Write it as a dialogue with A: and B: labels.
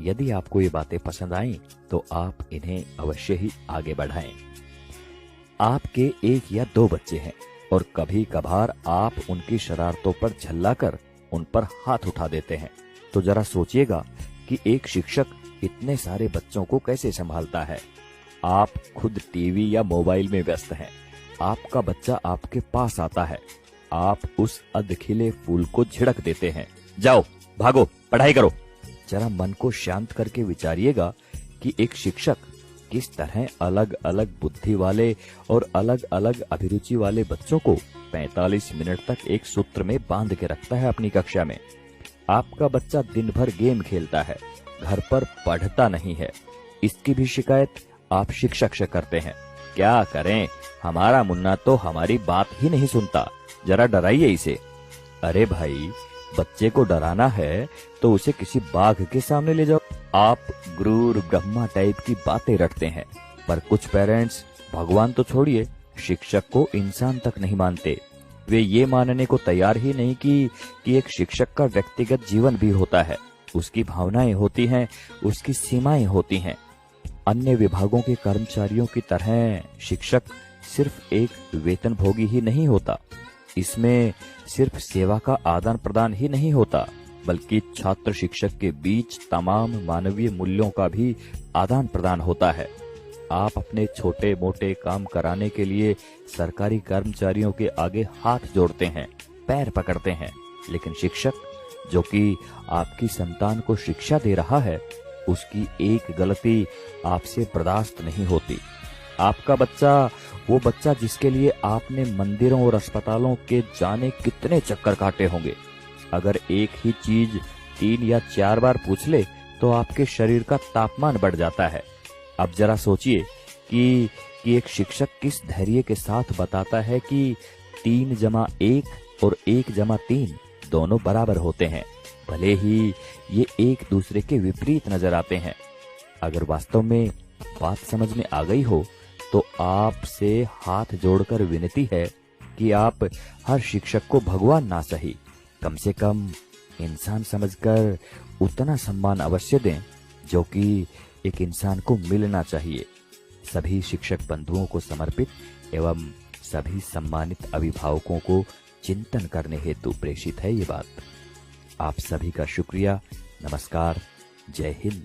A: यदि आपको ये बातें पसंद आईं तो आप इन्हें अवश्य ही आगे बढ़ाएं। आपके 1 या 2 बच्चे हैं और कभी कभार आप उनकी शरारतों पर झल्लाकर उन पर हाथ उठा देते हैं, तो जरा सोचिएगा कि एक शिक्षक इतने सारे बच्चों को कैसे संभालता है। आप खुद टीवी या मोबाइल में व्यस्त हैं, आपका बच्चा आपके पास आता है, आप उस अधखिले फूल को झिड़क देते हैं, जाओ भागो पढ़ाई करो। जरा मन को शांत करके विचारिएगा कि एक शिक्षक किस तरह अलग अलग बुद्धि वाले और अलग अलग अभिरुचि वाले बच्चों को 45 मिनट तक एक सूत्र में बांध के रखता है अपनी कक्षा में। आपका बच्चा दिन भर गेम खेलता है, घर पर पढ़ता नहीं है, इसकी भी शिकायत आप शिक्षक से करते हैं। क्या करें, हमारा मुन्ना तो हमारी बात ही नहीं सुनता, जरा डराइए इसे। अरे भाई, बच्चे को डराना है तो उसे किसी बाघ के सामने ले जाओ। आप गुरूर ब्रह्मा टाइप की बातें रटते हैं, पर कुछ पेरेंट्स भगवान तो छोड़िए, शिक्षक को इंसान तक नहीं मानते। वे ये मानने को तैयार ही नहीं कि एक शिक्षक का व्यक्तिगत जीवन भी होता है, उसकी भावनाएं होती हैं, उसकी सीमाएं होती हैं। अन्य विभागों के कर्मचारियों की तरह शिक्षक सिर्फ एक वेतनभोगी ही नहीं होता, इसमें सिर्फ सेवा का आदान प्रदान ही नहीं होता, बल्कि छात्र शिक्षक के बीच तमाम मानवीय मूल्यों का भी आदान प्रदान होता है। आप अपने छोटे मोटे काम कराने के लिए सरकारी कर्मचारियों के आगे हाथ जोड़ते हैं, पैर पकड़ते हैं, लेकिन शिक्षक जो कि आपकी संतान को शिक्षा दे रहा है, उसकी एक गलती आपसे बर्दाश्त नहीं होती। आपका बच्चा, वो बच्चा जिसके लिए आपने मंदिरों और अस्पतालों के जाने कितने चक्कर काटे होंगे, अगर एक ही चीज 3 या 4 बार पूछ ले तो आपके शरीर का तापमान बढ़ जाता है। अब जरा सोचिए कि एक शिक्षक किस धैर्य के साथ बताता है कि 3 + 1 और 1 + 3 दोनों बराबर होते हैं, भले ही ये एक दूसरे के विपरीत नजर आते हैं। अगर वास्तव में बात समझ में आ गई हो तो आपसे हाथ जोड़कर विनती है कि आप हर शिक्षक को भगवान ना सही, कम से कम इंसान समझकर उतना सम्मान अवश्य दें जो कि एक इंसान को मिलना चाहिए। सभी शिक्षक बंधुओं को समर्पित एवं सभी सम्मानित अभिभावकों को चिंतन करने हेतु प्रेषित है ये बात। आप सभी का शुक्रिया। नमस्कार। जय हिंद।